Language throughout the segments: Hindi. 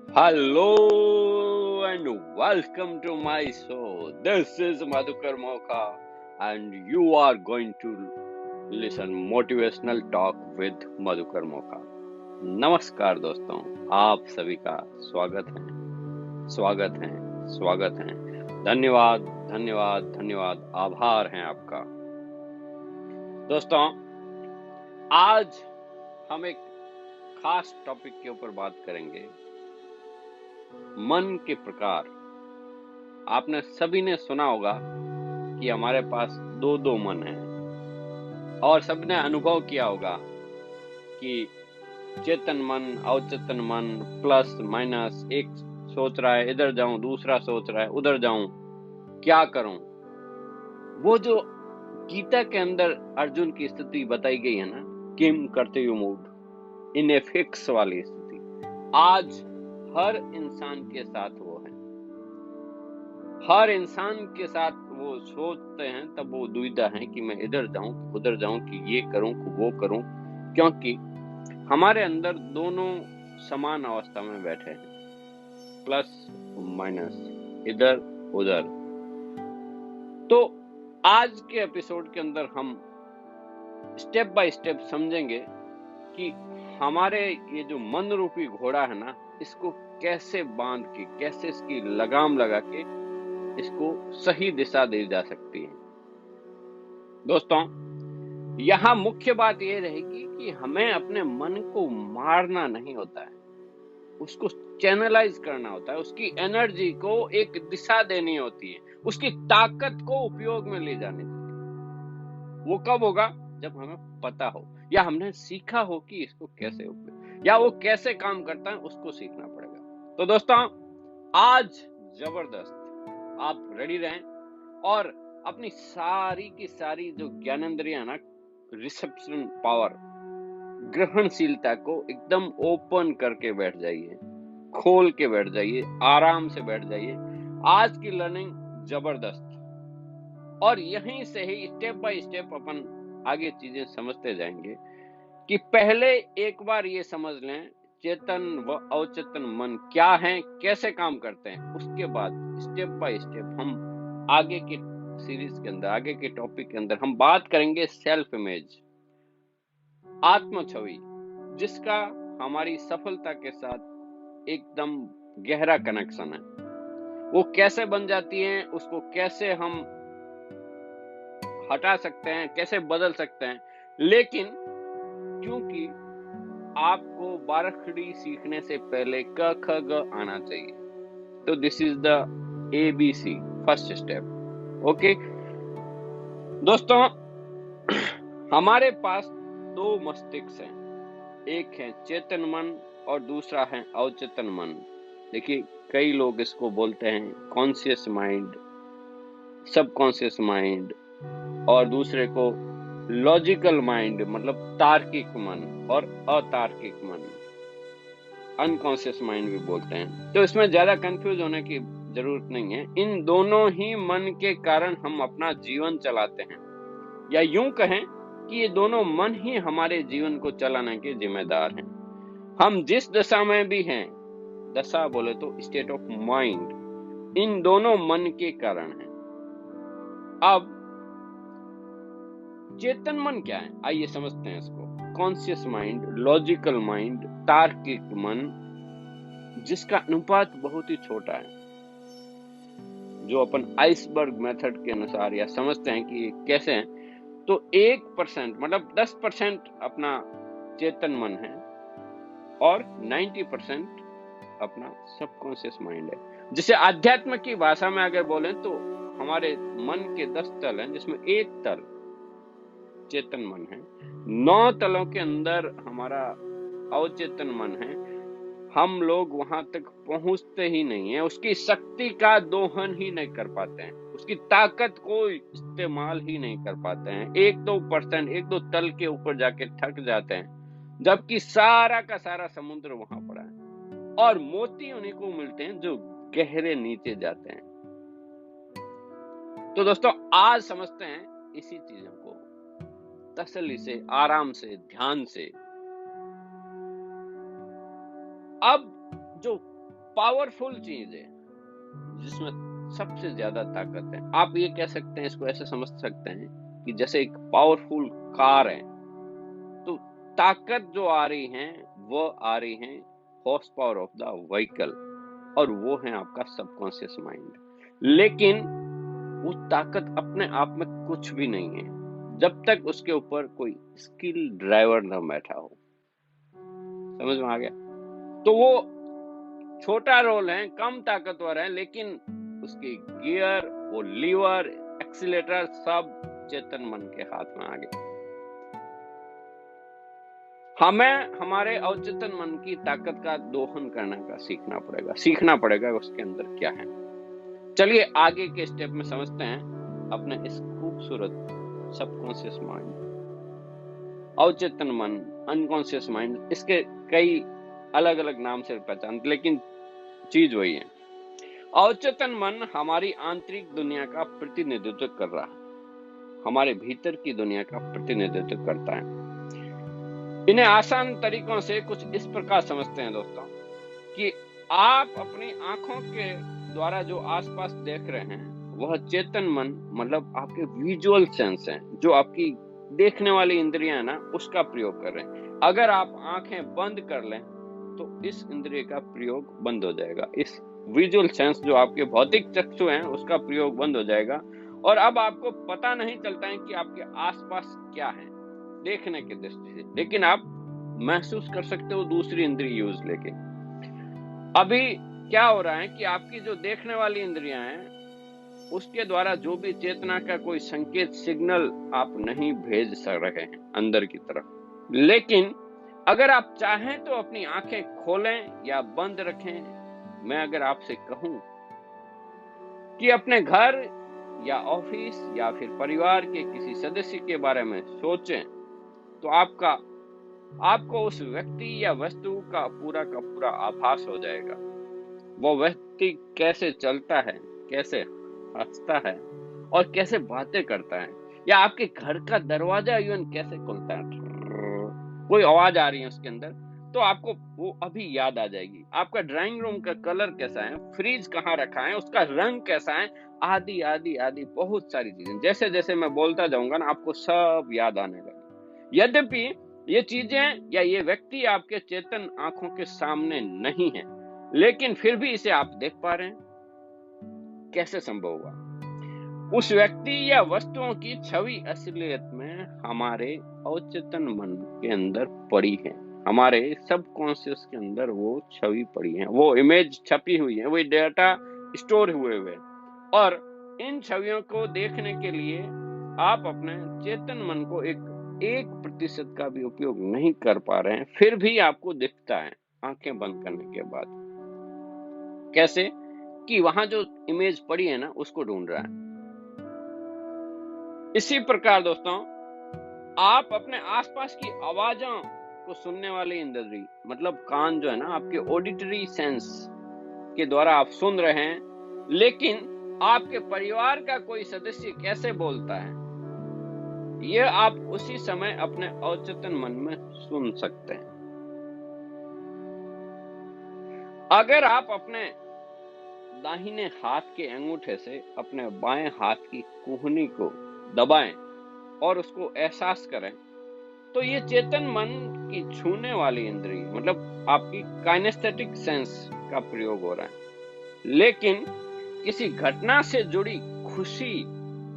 Hello and welcome to my show. This is Madhukar Moka and you are going to listen motivational talk with Madhukar Moka. नमस्कार दोस्तों, आप सभी का स्वागत है। धन्यवाद धन्यवाद धन्यवाद, आभार है आपका। दोस्तों, आज हम एक खास टॉपिक के ऊपर बात करेंगे, मन के प्रकार। आपने सभी ने सुना होगा कि हमारे पास दो मन है और सबने अनुभव किया होगा कि चेतन मन, अवचेतन मन, प्लस माइनस, एक सोच रहा है इधर जाऊं, दूसरा सोच रहा है उधर जाऊं, क्या करूं। वो जो गीता के अंदर अर्जुन की स्थिति बताई गई है ना, किम करते you mood in a fix वाली स्थिति, आज हर इंसान के साथ वो है। हर इंसान के साथ वो सोचते हैं, तब वो दुविधा है कि मैं इधर जाऊं कि उधर जाऊं, कि ये करूं कि वो करूं, क्योंकि हमारे अंदर दोनों समान अवस्था में बैठे हैं, प्लस माइनस, इधर उधर। तो आज के एपिसोड के अंदर हम स्टेप बाय स्टेप समझेंगे कि हमारे ये जो मन रूपी घोड़ा है ना, इसको कैसे बांध के, कैसे इसकी लगाम लगा के इसको सही दिशा दी जा सकती है। दोस्तों, यहाँ मुख्य बात यह रहेगी कि हमें अपने मन को मारना नहीं होता है, उसको चैनलाइज करना होता है, उसकी एनर्जी को एक दिशा देनी होती है, उसकी ताकत को उपयोग में ले जाने चाहिए। वो कब होगा? जब हमें पता हो या हमने सीखा हो कि इसको कैसे उपयोग, या वो कैसे काम करता है, उसको सीखना पड़ेगा। तो दोस्तों, आज जबरदस्त आप रेडी रहें और अपनी सारी की सारी जो ज्ञानेंद्रियां ना, रिसेप्शन पावर, ग्रहणशीलता को एकदम ओपन करके बैठ जाइए, खोल के बैठ जाइए, आराम से बैठ जाइए। आज की लर्निंग जबरदस्त, और यहीं से ही स्टेप बाय स्टेप अपन आगे चीजें समझते जाएंगे कि पहले एक बार ये समझ लें चेतन व अवचेतन मन क्या है, कैसे काम करते हैं। उसके बाद स्टेप बाय स्टेप हम आगे के सीरीज के अंदर, आगे के टॉपिक के अंदर हम बात करेंगे सेल्फ इमेज, आत्म छवि, जिसका हमारी सफलता के साथ एकदम गहरा कनेक्शन है। वो कैसे बन जाती है, उसको कैसे हम हटा सकते हैं, कैसे बदल सकते हैं। लेकिन क्योंकि आपको बारखड़ी सीखने से पहले क ख ग आना चाहिए, तो this is the ABC, first step. Okay दोस्तों, हमारे पास दो मस्तिष्क हैं, एक है चेतन मन और दूसरा है अवचेतन मन। देखिए, कई लोग इसको बोलते हैं कॉन्शियस माइंड, सबकॉन्शियस माइंड, और दूसरे को लॉजिकल माइंड, मतलब तार्किक मन, और अतार्किक मन, अनकॉन्शियस माइंड भी बोलते हैं। तो इसमें ज्यादा कंफ्यूज होने की जरूरत नहीं है। इन दोनों ही मन के कारण हम अपना जीवन चलाते हैं, या यूं कहें कि ये दोनों मन ही हमारे जीवन को चलाने के जिम्मेदार हैं। हम जिस दशा में भी हैं, दशा बोले तो स्टेट ऑफ माइंड, इन दोनों मन के कारण है। अब चेतन मन क्या है, आइए समझते हैं इसको। कॉन्शियस माइंड, लॉजिकल माइंड, तार्किक मन, जिसका अनुपात बहुत ही छोटा है, जो अपन आइसबर्ग मेथड के अनुसार या समझते हैं कि कैसे हैं, तो 1%, मतलब 10% अपना चेतन मन है और 90% अपना सबकॉन्शियस माइंड है। जिसे आध्यात्म की भाषा में अगर बोलें तो हमारे मन के 10 तल हैं, जिसमें एक तल चेतन मन है, 9 तलों के अंदर हमारा अवचेतन मन है। हम लोग वहां तक पहुंचते ही नहीं है, उसकी शक्ति का दोहन ही नहीं कर पाते हैं, उसकी ताकत को इस्तेमाल ही नहीं कर पाते हैं। 1-2%, 1-2 तल के ऊपर जाके थक जाते हैं, जबकि सारा का सारा समुद्र वहां पड़ा है। और मोती उन्हीं को मिलते हैं जो गहरे नीचे जाते हैं। तो दोस्तों, आज समझते हैं इसी चीजों को तसल्ली से, आराम से, ध्यान से। अब जो पावरफुल चीज है जिसमें सबसे ज्यादा ताकत है। आप ये कह सकते हैं, इसको ऐसे समझ सकते हैं कि जैसे एक पावरफुल कार है, तो ताकत जो आ रही है वो आ रही है horse power of the vehicle, और वो है आपका सबकॉन्शियस माइंड। लेकिन वो ताकत अपने आप में कुछ भी नहीं है जब तक उसके ऊपर कोई स्किल ड्राइवर न बैठा हो। समझ में आ गया? तो वो छोटा रोल है, कम ताकतवर है, लेकिन उसके गियर, वो लीवर, एक्सीलेटर सब चेतन मन के हाथ में आ गए। हमें हमारे अवचेतन मन की ताकत का दोहन करने का सीखना पड़ेगा उसके अंदर क्या है। चलिए आगे के स्टेप में समझते हैं अपने इस खूबसूरत सबकॉन्शियस माइंड, अवचेतन मन, अनकॉन्शियस माइंड। इसके कई अलग अलग नाम से पहचान, लेकिन चीज वही है। अवचेतन मन हमारी आंतरिक दुनिया का प्रतिनिधित्व कर रहा है, हमारे भीतर की दुनिया का प्रतिनिधित्व करता है। इन्हें आसान तरीकों से कुछ इस प्रकार समझते हैं दोस्तों कि आप अपनी आंखों के द्वारा जो आसपास देख रहे हैं वह चेतन मन, मतलब आपके विजुअल सेंस हैं, जो आपकी देखने वाली इंद्रियां ना, उसका प्रयोग कर रहे हैं। अगर आप आंखें बंद कर लें तो इस इंद्रिय का प्रयोग बंद हो जाएगा, इस विजुअल सेंस जो आपके भौतिक चक्षु हैं उसका प्रयोग बंद हो जाएगा, और अब आपको पता नहीं चलता है कि आपके आसपास क्या है देखने की दृष्टि से, लेकिन आप महसूस कर सकते हो दूसरी इंद्रिय यूज लेके। अभी क्या हो रहा है कि आपकी जो देखने वाली इंद्रियां हैं उसके द्वारा जो भी चेतना का कोई संकेत, सिग्नल आप नहीं भेज सक रहे हैं अंदर की तरफ। लेकिन अगर आप चाहें तो अपनी आंखें खोलें या बंद रखें। मैं अगर आपसे कहूं कि अपने घर या ऑफिस या फिर परिवार के किसी सदस्य के बारे में सोचें, तो आपको उस व्यक्ति या वस्तु का पूरा आभास हो जाएगा। वो व्यक्ति कैसे चलता है, कैसे हंसता है और कैसे बातें करता है, या आपके घर का दरवाजा इवन कैसे खुलता है, कोई आवाज आ रही है उसके अंदर, तो आपको वो अभी याद आ जाएगी। आपका ड्राइंग रूम का कलर कैसा है, फ्रिज कहाँ रखा है, उसका रंग कैसा है, आदि आदि आदि बहुत सारी चीजें। जैसे जैसे मैं बोलता जाऊंगा ना, आपको सब याद आने लगे। यद्यपि ये चीजें या ये व्यक्ति आपके चेतन आंखों के सामने नहीं है, लेकिन फिर भी इसे आप देख पा रहे हैं। कैसे संभव हुआ? उस व्यक्ति या वस्तुओं की छवि असलियत में हमारे अवचेतन मन के अंदर पड़ी है, हमारे सबकॉन्शियस के अंदर वो छवि पड़ी है, वो इमेज छपी हुई है, वो डेटा स्टोर हुए हुए। और इन छवियों को देखने के लिए आप अपने चेतन मन को 1% का भी उपयोग नहीं कर पा रहे हैं, फिर भी आपको दिखता है आंखें बंद करने के बाद। कैसे? कि वहां जो इमेज पड़ी है ना, उसको ढूंढ रहा है। इसी प्रकार दोस्तों, आप अपने आसपास की आवाजों को सुनने वाली इंद्री, मतलब कान जो है ना, आपके ऑडिटरी सेंस के द्वारा आप सुन रहे हैं, लेकिन आपके परिवार का कोई सदस्य कैसे बोलता है, यह आप उसी समय अपने अवचेतन मन में सुन सकते हैं। अगर आप अपने दाहिने हाथ के अंगूठे से अपने बाएं हाथ की कुहनी को दबाएं और उसको एहसास करें, तो ये चेतन मन की छूने वाली इंद्रिय, मतलब आपकी काइनेस्थेटिक सेंस का प्रयोग हो रहा है। लेकिन किसी घटना से जुड़ी खुशी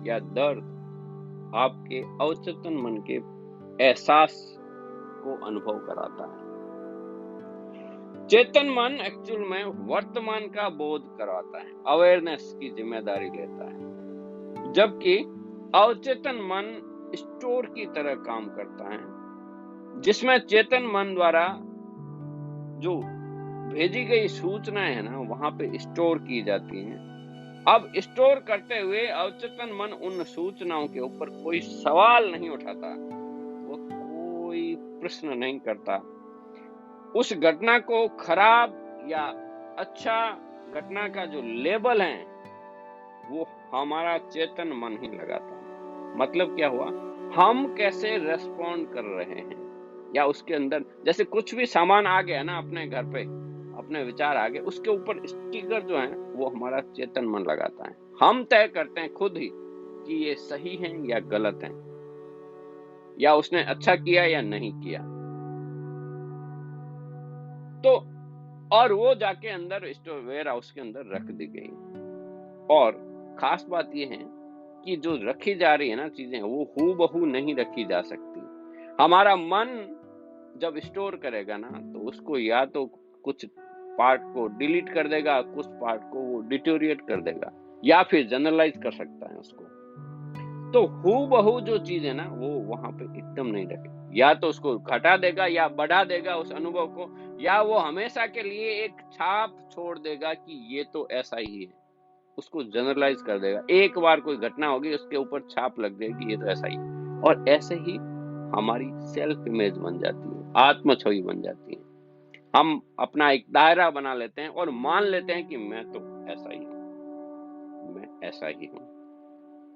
या दर्द आपके अवचेतन मन के एहसास को अनुभव कराता है। चेतन मन एक्चुअल में वर्तमान का बोध करवाता है, अवेयरनेस की जिम्मेदारी लेता है, जबकि अवचेतन मन स्टोर की तरह काम करता है, जिसमें चेतन मन द्वारा जो भेजी गई सूचनाएं है ना, वहां पे स्टोर की जाती हैं। अब स्टोर करते हुए अवचेतन मन उन सूचनाओं के ऊपर कोई सवाल नहीं उठाता, वो कोई प्रश्न नहीं करता। उस घटना को खराब या अच्छा घटना का जो लेबल है वो हमारा चेतन मन ही लगाता है। मतलब क्या हुआ? हम कैसे रेस्पॉन्ड कर रहे हैं, या उसके अंदर जैसे कुछ भी सामान आ गया ना अपने घर पे, अपने विचार आगे, उसके ऊपर स्टिकर जो है वो हमारा चेतन मन लगाता है। हम तय करते हैं खुद ही कि ये सही है या गलत है, या उसने अच्छा किया या नहीं किया। तो और वो जाके अंदर वेयर हाउस के अंदर रख दी गई। और खास बात ये है कि जो रखी जा रही है ना चीजें, वो हूबहू नहीं रखी जा सकती। हमारा मन जब स्टोर करेगा ना, तो उसको या तो कुछ पार्ट को डिलीट कर देगा, कुछ पार्ट को वो डिटोरिएट कर देगा, या फिर जनरलाइज कर सकता है उसको। तो हूबहू जो चीज है ना, वो वहां पे एकदम नहीं रखे, या तो उसको घटा देगा या बढ़ा देगा उस अनुभव को, या वो हमेशा के लिए एक छाप छोड़ देगा कि ये तो ऐसा ही है, उसको जनरलाइज कर देगा। एक बार कोई घटना होगी, उसके ऊपर छाप लग जाएगी, ये तो ऐसा ही। और ऐसे ही हमारी सेल्फ इमेज बन जाती है, आत्म छवि बन जाती है। हम अपना एक दायरा बना लेते हैं और मान लेते हैं कि मैं तो ऐसा ही हूं, मैं ऐसा ही हूं।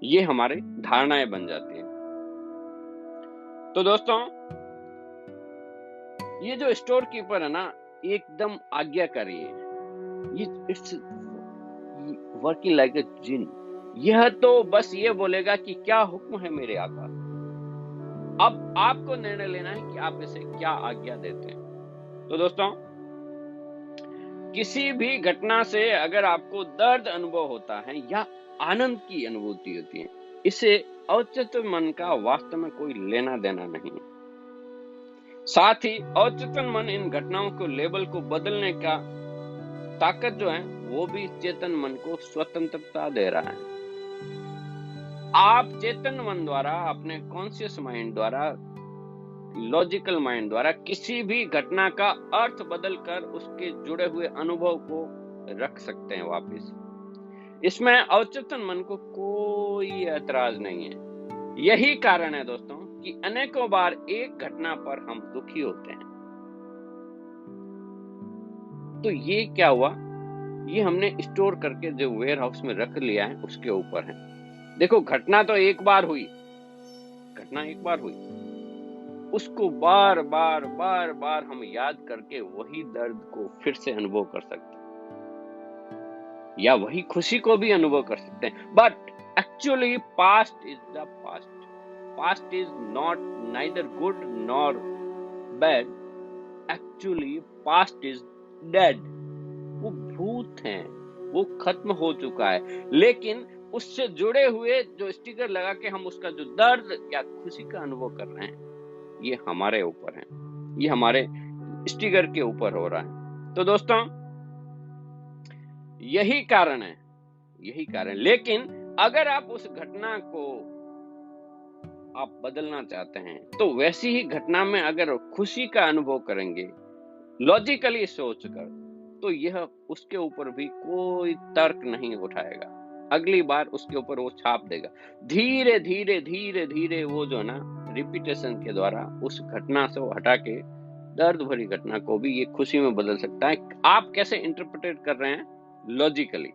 ये हमारी धारणाएं बन जाती हैं। तो दोस्तों, ये जो स्टोर कीपर है ना, एकदम आज्ञाकारी है। ये इट्स वर्किंग लाइक अ जिन। यह तो बस ये बोलेगा कि क्या हुक्म है मेरे आका। अब आपको निर्णय लेना है कि आप इसे क्या आज्ञा देते हैं। तो दोस्तों, किसी भी घटना से अगर आपको दर्द अनुभव होता है या आनंद की अनुभूति होती है, इसे अवचेतन मन का वास्तव में कोई लेना देना नहीं है। साथ ही अवचेतन मन इन घटनाओं को लेबल को बदलने का ताकत जो है, वो भी चेतन मन को स्वतंत्रता दे रहा है। आप चेतन मन द्वारा, अपने कॉन्शियस माइंड द्वारा, लॉजिकल माइंड द्वारा किसी भी घटना का अर्थ बदलकर उसके जुड़े हुए अनुभव को रख सकते हैं वापस। इसमें अवचेतन मन को कोई ऐतराज नहीं है। यही कारण है दोस्तों कि अनेकों बार एक घटना पर हम दुखी होते हैं। तो ये क्या हुआ, ये हमने स्टोर करके जो वेयर हाउस में रख लिया है उसके ऊपर है। देखो, घटना तो एक बार हुई, घटना एक बार हुई, उसको बार बार बार बार हम याद करके वही दर्द को फिर से अनुभव कर सकते हैं, या वही खुशी को भी अनुभव कर सकते हैं। But actually past is the past. Past is not neither good nor bad. Actually past is dead. वो भूत है, वो खत्म हो चुका है। लेकिन उससे जुड़े हुए जो स्टिकर लगा के हम उसका जो दर्द या खुशी का अनुभव कर रहे हैं, ये हमारे ऊपर है, ये हमारे स्टिकर के ऊपर हो रहा है। तो दोस्तों, यही कारण है, यही कारण। लेकिन अगर आप उस घटना को आप बदलना चाहते हैं, तो वैसी ही घटना में अगर खुशी का अनुभव करेंगे लॉजिकली सोचकर, तो यह उसके ऊपर भी कोई तर्क नहीं उठाएगा। अगली बार उसके ऊपर वो छाप देगा। धीरे धीरे धीरे धीरे वो जो ना रिपीटेशन के द्वारा उस घटना से वो हटा के दर्द भरी घटना को भी ये खुशी में बदल सकता है। आप कैसे इंटरप्रेट कर रहे हैं? लॉजिकली,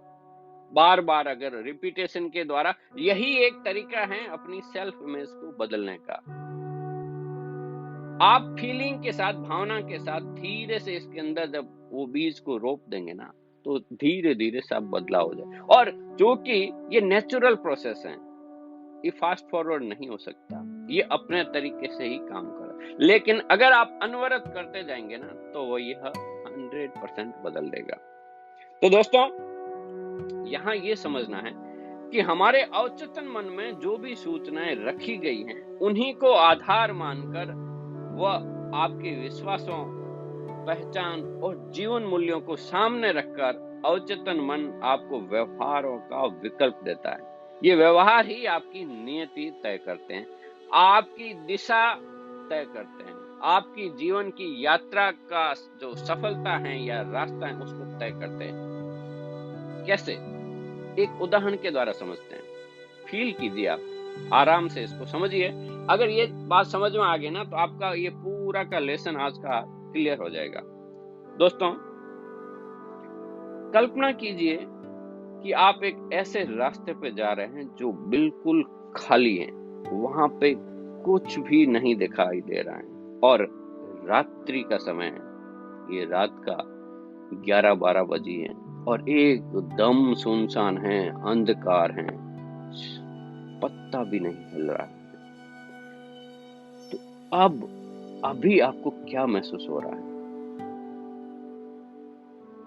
बार बार अगर रिपीटेशन के द्वारा, यही एक तरीका है अपनी सेल्फ इमेज को बदलने का। आप फीलिंग के साथ, भावना के साथ धीरे से इसके अंदर जब वो बीज को रोप देंगे ना, तो धीरे धीरे सब बदलाव हो जाए। और क्योंकि ये नेचुरल प्रोसेस है, ये फास्ट फॉरवर्ड नहीं हो सकता, ये अपने तरीके से ही काम कर। लेकिन अगर आप अनवरत करते जाएंगे ना, तो वो यह 100% बदल देगा। तो दोस्तों, यहाँ ये समझना है कि हमारे अवचेतन मन में जो भी सूचनाएं रखी गई हैं, उन्हीं को आधार मानकर वह आपके विश्वासों, पहचान और जीवन मूल्यों को सामने रखकर अवचेतन मन आपको व्यवहारों का विकल्प देता है। ये व्यवहार ही आपकी नियति तय करते हैं, आपकी दिशा तय करते हैं, आपकी जीवन की यात्रा का जो सफलता है या रास्ता है उसको तय करते हैं। कैसे? एक उदाहरण के द्वारा समझते हैं। फील कीजिए, आप आराम से इसको समझिए। अगर ये बात समझ में आ गई ना, तो आपका ये पूरा का लेसन आज का क्लियर हो जाएगा। दोस्तों, कल्पना कीजिए कि आप एक ऐसे रास्ते पे जा रहे हैं जो बिल्कुल खाली है, वहां पे कुछ भी नहीं दिखाई दे रहा है और रात्रि का समय है, ये रात का 11-12 बजी है और एकदम सुनसान है, अंधकार है, पत्ता भी नहीं हिल रहा है। तो अब अभी आपको क्या महसूस हो रहा है?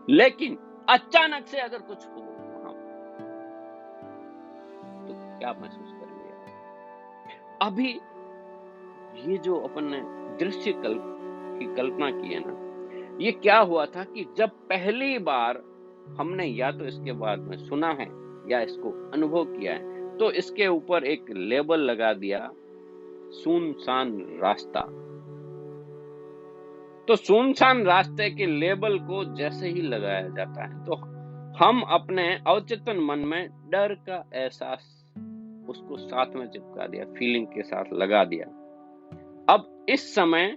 लेकिन अचानक से अगर कुछ हो वहां तो क्या महसूस करेंगे आप? अभी ये जो अपन ने दृश्य की कल्पना की है ना, ये क्या हुआ था कि जब पहली बार हमने या तो इसके बाद में सुना है या इसको अनुभव किया है, तो इसके ऊपर एक लेबल लगा दिया, सुनसान रास्ता। तो सुनसान रास्ते के लेबल को जैसे ही लगाया जाता है तो हम अपने अवचेतन मन में डर का एहसास उसको साथ में चिपका दिया, फीलिंग के साथ लगा दिया। अब इस समय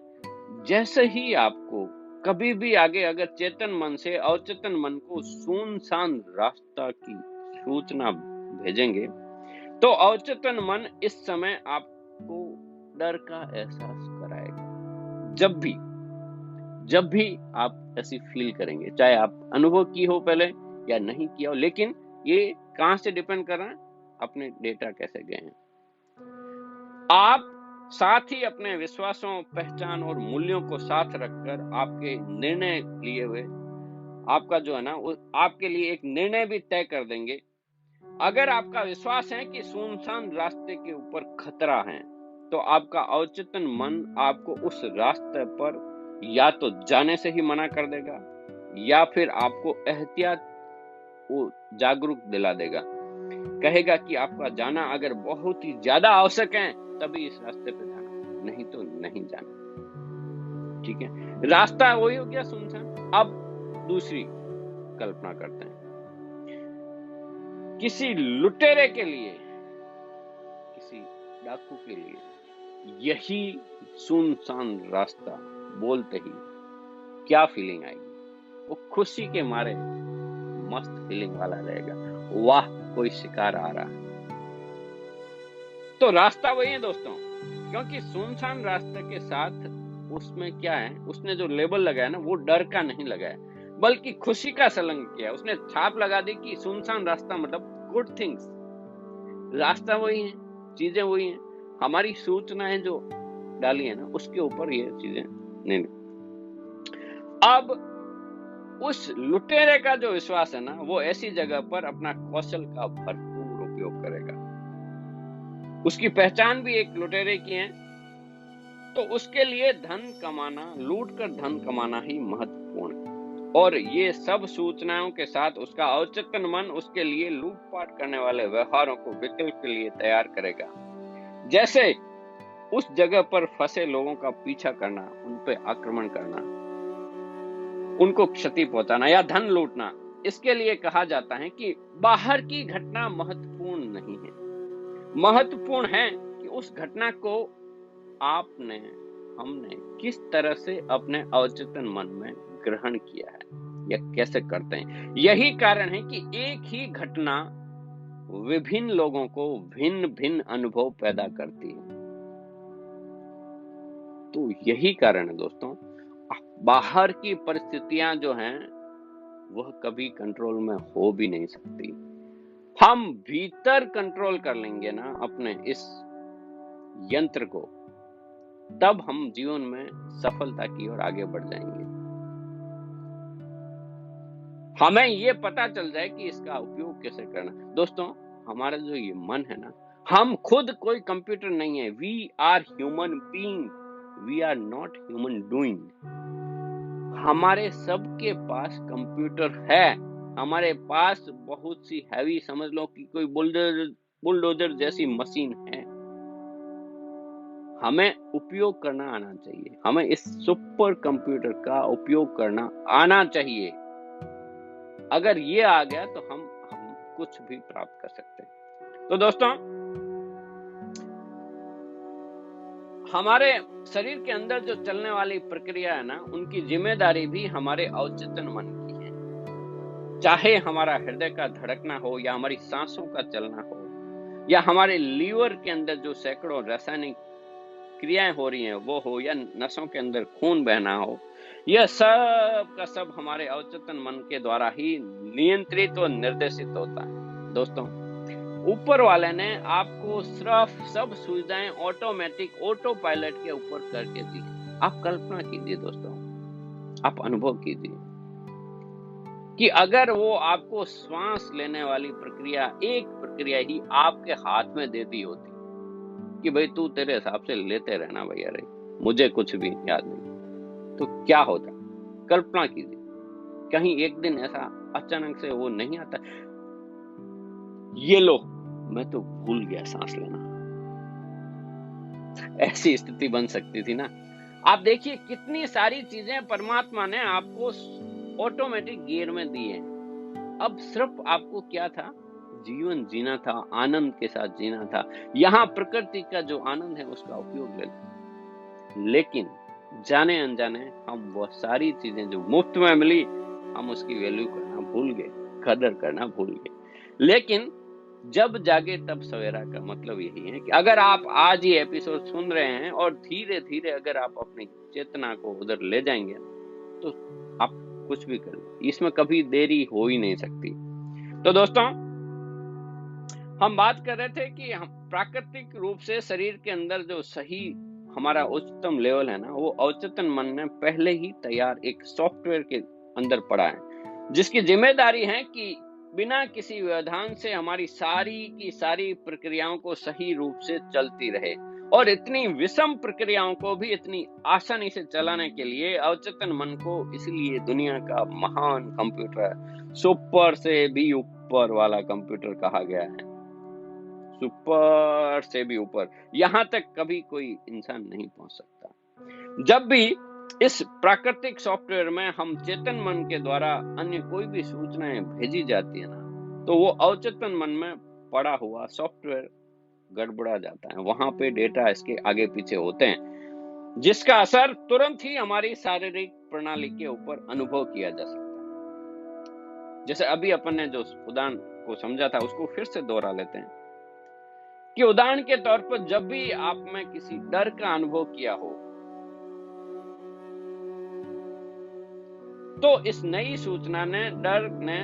जैसे ही आपको कभी भी आगे अगर चेतन मन से अवचेतन मन को सुनसान रास्ता की सूचना भेजेंगे तो अवचेतन मन इस समय आपको डर का एहसास कराएगा। जब भी आप ऐसी फील करेंगे, चाहे आप अनुभव की हो पहले या नहीं किया हो, लेकिन ये कहां से डिपेंड कर रहा है? अपने डेटा कैसे गए हैं आप, साथ ही अपने विश्वासों, पहचान और मूल्यों को साथ रखकर आपके निर्णय लिए हुए आपका जो है ना वो आपके लिए एक निर्णय भी तय कर देंगे। अगर आपका विश्वास है कि सुनसान रास्ते के ऊपर खतरा है तो आपका अवचेतन मन आपको उस रास्ते पर या तो जाने से ही मना कर देगा या फिर आपको एहतियात वो जागरूक दिला देगा, कहेगा कि आपका जाना अगर बहुत ही ज्यादा आवश्यक है तभी इस रास्ते पे जाना, नहीं तो नहीं जाना। ठीक है, रास्ता वही हो गया सुनसान। अब दूसरी कल्पना करते हैं, किसी लुटेरे के लिए, किसी डाकू के लिए यही सुनसान रास्ता बोलते ही क्या फीलिंग आएगी? वो खुशी के मारे मस्त फीलिंग वाला रहेगा, वाह कोई शिकार आ रहा है। तो रास्ता वही है दोस्तों, क्योंकि सुनसान रास्ते के साथ उसमें क्या है, उसने जो लेबल लगाया ना वो डर का नहीं लगाया बल्कि खुशी का संलग्न किया। उसने छाप लगा दी कि सुनसान रास्ता मतलब गुड थिंग्स। रास्ता वही है, चीजें वही हैं, हमारी सूचनाएं जो डाली है ना उसके ऊपर ये चीजें नहीं। अब उस लुटेरे का जो विश्वास है ना वो ऐसी जगह पर अपना कौशल का भरपूर उपयोग करेगा। उसकी पहचान भी एक लुटेरे की है, तो उसके लिए धन कमाना, लूट कर धन कमाना ही महत्वपूर्ण है। और ये सब सूचनाओं के साथ उसका अवचेतन मन उसके लिए लूटपाट करने वाले व्यवहारों को विकल्प के लिए तैयार करेगा, जैसे उस जगह पर फंसे लोगों का पीछा करना, उन पे आक्रमण करना, उनको क्षति पहुंचाना या धन लूटना। इसके लिए कहा जाता है कि बाहर की घटना महत्वपूर्ण नहीं है, महत्वपूर्ण है कि उस घटना को आपने, हमने किस तरह से अपने अवचेतन मन में ग्रहण किया है या कैसे करते हैं। यही कारण है कि एक ही घटना विभिन्न लोगों को भिन्न भिन्न अनुभव पैदा करती है। तो यही कारण है दोस्तों, बाहर की परिस्थितियां जो हैं वह कभी कंट्रोल में हो भी नहीं सकती। हम भीतर कंट्रोल कर लेंगे ना अपने इस यंत्र को, तब हम जीवन में सफलता की ओर आगे बढ़ जाएंगे। हमें ये पता चल जाए कि इसका उपयोग कैसे करना। दोस्तों, हमारा जो ये मन है ना, हम खुद कोई कंप्यूटर नहीं है। We are human being, we are not human doing. हमारे सबके पास कंप्यूटर है, हमारे पास बहुत सी हैवी, समझ लो कि कोई बुलडोजर जैसी मशीन है। हमें उपयोग करना आना चाहिए, हमें इस सुपर कंप्यूटर का उपयोग करना आना चाहिए। अगर ये आ गया तो हम कुछ भी प्राप्त कर सकते हैं। तो दोस्तों, हमारे शरीर के अंदर जो चलने वाली प्रक्रिया है ना, उनकी जिम्मेदारी भी हमारे अवचेतन मन की है। चाहे हमारा हृदय का धड़कना हो या हमारी सांसों का चलना हो या हमारे लीवर के अंदर जो सैकड़ों रासायनिक क्रियाएं हो रही हैं वो हो, या नसों के अंदर खून बहना हो, यह सब का सब हमारे अवचेतन मन के द्वारा ही नियंत्रित और निर्देशित होता है। दोस्तों, ऊपर वाले ने आपको सिर्फ सब सुविधाएं ऑटोमेटिक ऑटो पायलट के ऊपर करके दी। आप कल्पना कीजिए दोस्तों, आप अनुभव कीजिए कि अगर वो आपको श्वास लेने वाली प्रक्रिया, एक प्रक्रिया ही आपके हाथ में दे दी होती कि भाई तू तेरे हिसाब से लेते रहना भैया रे, मुझे कुछ भी याद नहीं, तो क्या होता? कल्पना कीजिए, कहीं एक दिन ऐसा अचानक से वो नहीं आता, ये लो मैं तो भूल गया सांस लेना, ऐसी स्थिति बन सकती थी ना। आप देखिए कितनी सारी चीजें परमात्मा ने आपको ऑटोमेटिक गियर में दी है। अब सिर्फ आपको क्या था? जीवन जीना था, आनंद के साथ जीना था। यहाँ प्रकृति का जो आनंद है उसका उपयोग ले। लेकिन जाने अनजाने हम वह सारी चीजें जो मुफ्त में मिली, हम उसकी वैल्यू करना भूल गए, कदर करना भूल गए। लेकिन जब जागे तब सवेरा का मतलब यही है कि अगर आप आज ही एपिसोड सुन रहे हैं और धीरे धीरे अगर आप अपनी चेतना को उधर ले जाएंगे तो आप कुछ भी कर, इसमें कभी देरी हो ही नहीं सकती। तो दोस्तों, हम बात कर रहे थे कि हम प्राकृतिक रूप से शरीर के अंदर जो सही हमारा उच्चतम लेवल है ना, वो अवचेतन मन ने पहले ही तैयार एक सॉफ्टवेयर के अंदर पड़ा है, जिसकी जिम्मेदारी है कि बिना किसी व्यवधान से हमारी सारी की सारी प्रक्रियाओं को सही रूप से चलती रहे। और इतनी विषम प्रक्रियाओं को भी इतनी आसानी से चलाने के लिए अवचेतन मन को इसलिए दुनिया का महान कंप्यूटर, सुपर से भी ऊपर वाला कंप्यूटर कहा गया है। सुपर से भी ऊपर, यहां तक कभी कोई इंसान नहीं पहुंच सकता। जब भी इस प्राकृतिक सॉफ्टवेयर में हम चेतन मन के द्वारा अन्य कोई भी सूचनाएं भेजी जाती है ना, तो वो अवचेतन मन में पड़ा हुआ सॉफ्टवेयर गड़बड़ा जाता है। वहां पे डेटा इसके आगे पीछे होते हैं, जिसका असर तुरंत ही हमारी शारीरिक प्रणाली के ऊपर अनुभव किया जा सकता है। जैसे अभी अपन ने जो उदाहरण को समझा था उसको फिर से दोहरा लेते हैं कि उदाहरण के तौर पर जब भी आप में किसी डर का अनुभव किया हो, तो इस नई सूचना ने डर ने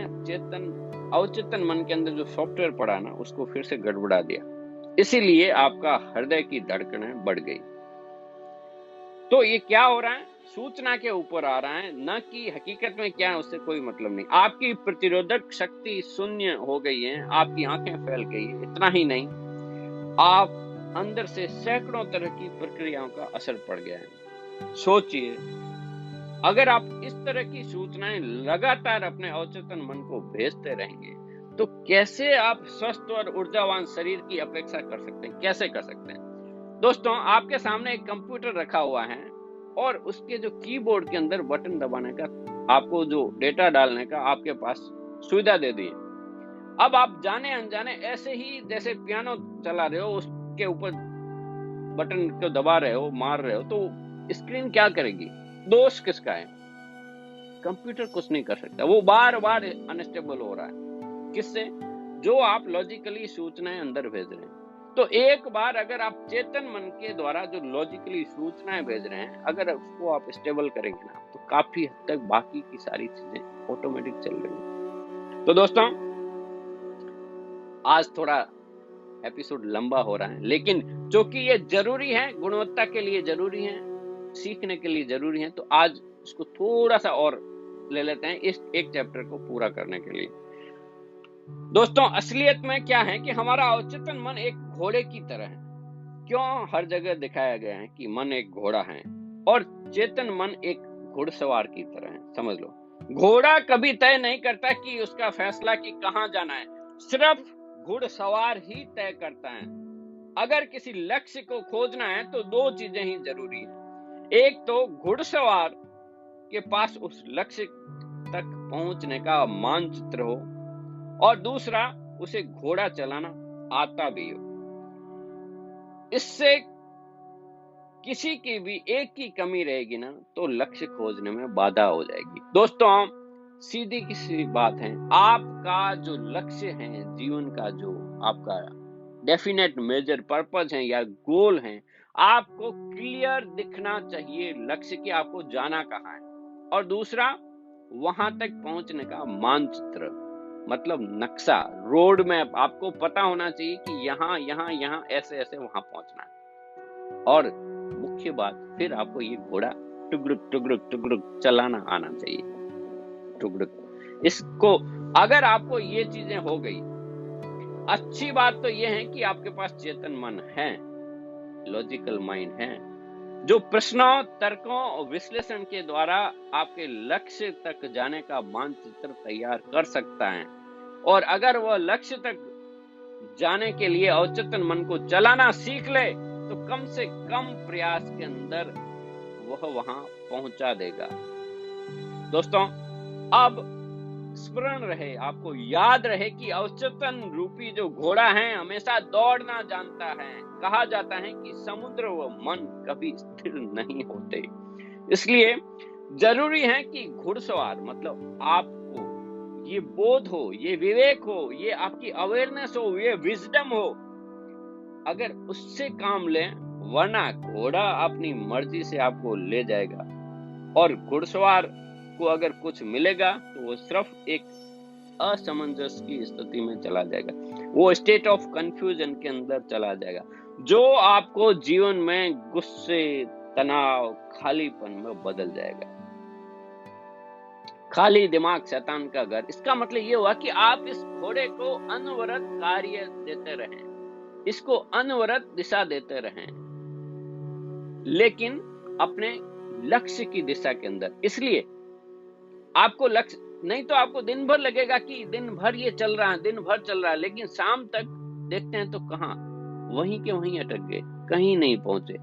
अवचेतन मन के अंदर जो सॉफ्टवेयर पड़ा ना, उसको फिर से गड़बड़ा दिया। इसीलिए आपका हृदय की धड़कनें बढ़ गई। तो ये क्या हो रहा है? सूचना के ऊपर आ रहा है, न कि हकीकत में क्या है उससे कोई मतलब नहीं। आपकी प्रतिरोधक शक्ति शून्य हो गई है, आपकी आंखें फैल गई है। इतना ही नहीं, आप अंदर से सैकड़ों तरह की प्रक्रियाओं का असर पड़ गया है। सोचिए, अगर आप इस तरह की सूचनाएं लगातार अपने अवचेतन मन को भेजते रहेंगे तो कैसे आप स्वस्थ और ऊर्जावान शरीर की अपेक्षा कर सकते हैं? कैसे कर सकते हैं? दोस्तों, आपके सामने एक कंप्यूटर रखा हुआ है और उसके जो कीबोर्ड के अंदर बटन दबाने का, आपको जो डेटा डालने का आपके पास सुविधा दे दी है। अब आप जाने अनजाने ऐसे ही जैसे पियानो चला रहे हो, उसके ऊपर बटन को दबा रहे हो, मार रहे हो, तो स्क्रीन क्या करेगी? दोष किसका है? कंप्यूटर कुछ नहीं कर सकता, वो बार बार अनस्टेबल हो रहा है। किससे? जो आप लॉजिकली सूचनाएं अंदर भेज रहे हैं। तो एक बार अगर आप चेतन मन के द्वारा जो लॉजिकली सूचनाएं भेज रहे हैं, अगर उसको आप स्टेबल करेंगे ना, तो काफी हद तक बाकी की सारी चीजें ऑटोमेटिक चल रही हैं। तो दोस्तों, आज थोड़ा एपिसोड लंबा हो रहा है, लेकिन क्योंकि ये जरूरी है, गुणवत्ता के लिए जरूरी है, सीखने के लिए जरूरी है, तो आज इसको थोड़ा सा और ले लेते हैं इस एक चैप्टर को पूरा करने के लिए। दोस्तों, असलियत में क्या है कि हमारा अवचेतन मन एक घोड़े की तरह है। क्यों हर जगह दिखाया गया है कि मन एक घोड़ा है और चेतन मन एक घुड़सवार की तरह है। समझ लो, घोड़ा कभी तय नहीं करता कि उसका फैसला कि कहां जाना है, सिर्फ घुड़सवार ही तय करता है। अगर किसी लक्ष्य को खोजना है तो दो चीजें ही जरूरी है। एक तो घुड़सवार के पास उस लक्ष्य तक पहुंचने का मानचित्र हो, और दूसरा उसे घोड़ा चलाना आता भी हो। इससे किसी की भी एक की कमी रहेगी ना, तो लक्ष्य खोजने में बाधा हो जाएगी। दोस्तों, सीधी सी बात है, आपका जो लक्ष्य है जीवन का, जो आपका डेफिनेट मेजर पर्पस है या गोल है, आपको क्लियर दिखना चाहिए लक्ष्य की, आपको जाना कहाँ है। और दूसरा वहां तक पहुंचने का मानचित्र, मतलब नक्शा, रोड मैप। आपको पता होना चाहिए कि यहाँ यहाँ यहाँ ऐसे ऐसे वहां पहुंचना है। और मुख्य बात, फिर आपको ये घोड़ा टुगड़ुक टुगड़ुक टुगड़ुक चलाना आना चाहिए, टुगड़ुक। इसको अगर आपको ये चीजें हो गई, अच्छी बात तो ये है कि आपके पास चेतन मन है, लॉजिकल माइंड है, जो प्रश्नों, तर्कों और विश्लेषण के द्वारा आपके लक्ष्य तक जाने का मानचित्र तैयार कर सकता है। और अगर वह लक्ष्य तक जाने के लिए अवचेतन मन को चलाना सीख ले तो कम से कम प्रयास के अंदर वह वहां पहुंचा देगा। दोस्तों, अब स्मरण रहे, आपको याद रहे कि अवचेतन रूपी जो घोड़ा है हमेशा दौड़ना जानता है। कहा जाता है कि समुद्र व मन कभी स्थिर नहीं होते। इसलिए जरूरी है कि घुड़सवार, मतलब आपको ये बोध हो, ये विवेक हो, ये आपकी अवेयरनेस हो, ये विजडम हो, अगर उससे काम लें, वरना घोड़ा अपनी मर्जी से आपको ले जाएगा। और घुड़सवार को अगर कुछ मिलेगा तो वो सिर्फ एक असमंजस की स्थिति में चला जाएगा, वो स्टेट ऑफ कंफ्यूजन के अंदर चला जाएगा, जो आपको जीवन में गुस्से, तनाव, खालीपन में बदल जाएगा। खाली दिमाग शैतान का घर। इसका मतलब ये हुआ कि आप इस घोड़े को अनवरत कार्य देते रहें, इसको अनवरत दिशा देते रहें, लेकिन अपने लक्ष्य की दिशा के अंदर। इसलिए आपको लक्ष्य नहीं तो आपको दिन भर लगेगा कि दिन भर ये चल रहा है, दिन भर चल रहा है, लेकिन शाम तक देखते हैं तो कहां, वहीं के वहीं अटक गए, कहीं नहीं पहुंचे।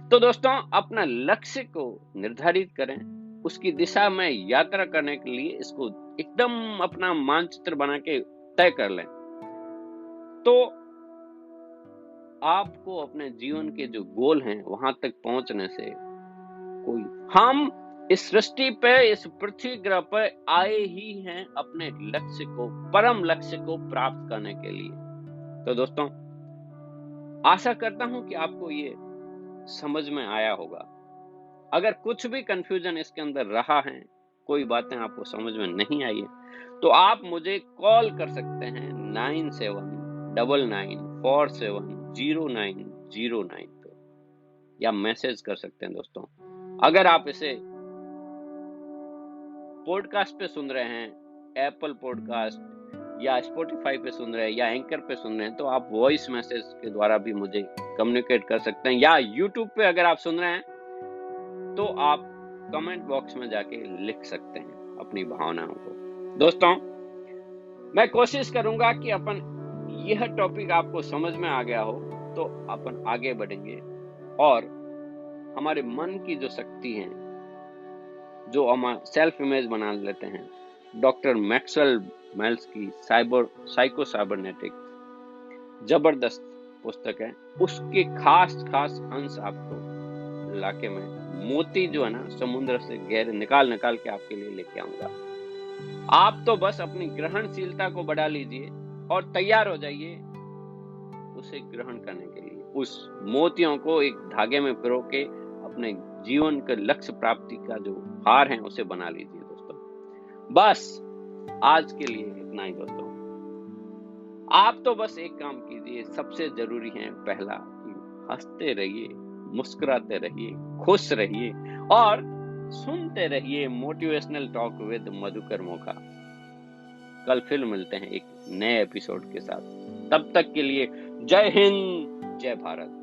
तो दोस्तों, अपना लक्ष्य को निर्धारित करें, उसकी दिशा में यात्रा करने के लिए इसको एकदम अपना मानचित्र बना के तय कर लें, तो आपको अपने जीवन के जो गोल हैं वहां तक पहुंचने से कोई, हम इस सृष्टि पे, इस पृथ्वी ग्रह पर आए ही हैं अपने लक्ष्य को, परम लक्ष्य को प्राप्त करने के लिए। तो दोस्तों, आशा करता हूं कि आपको ये समझ में आया होगा। अगर कुछ भी कंफ्यूजन इसके अंदर रहा है, कोई बातें आपको समझ में नहीं आई है, तो आप मुझे कॉल कर सकते हैं 9799470909 पे, या मैसेज कर सकते हैं। दोस्तों, अगर आप इसे पॉडकास्ट पे सुन रहे हैं, एप्पल पॉडकास्ट या स्पॉटिफाई पे सुन रहे हैं या एंकर पे सुन रहे हैं, तो आप वॉइस मैसेज के द्वारा भी मुझे कम्युनिकेट कर सकते हैं, या यूट्यूब पे अगर आप सुन रहे हैं तो आप कमेंट बॉक्स में जाके लिख सकते हैं अपनी भावनाओं को। दोस्तों, मैं कोशिश करूंगा कि अपन यह टॉपिक आपको समझ में आ गया हो तो अपन आगे बढ़ेंगे और हमारे मन की जो शक्ति है, जो हम सेल्फ इमेज बना लेते हैं, डॉक्टर मैक्सवेल मेल्स की साइको साइबरनेटिक्स जबरदस्त पुस्तक है, उसके खास अंश आपको इलाके में मोती जो है ना समुद्र से गहरे निकाल के आपके लिए लेके आऊंगा। आप तो बस अपनी ग्रहणशीलता को बढ़ा लीजिए और तैयार हो जाइए उसे ग्रहण करने के लिए। उस मोतियों को एक धागे में पिरो के अपने जीवन के लक्ष्य प्राप्ति का जो हार है उसे बना लीजिए। दोस्तों, बस आज के लिए इतना ही। दोस्तों, आप तो बस एक काम कीजिए, सबसे जरूरी है पहला कि हंसते रहिए, मुस्कुराते रहिए, खुश रहिए और सुनते रहिए motivational talk with Madhukar Mokha. कल फिर मिलते हैं एक नए एपिसोड के साथ। तब तक के लिए जय हिंद, जय भारत।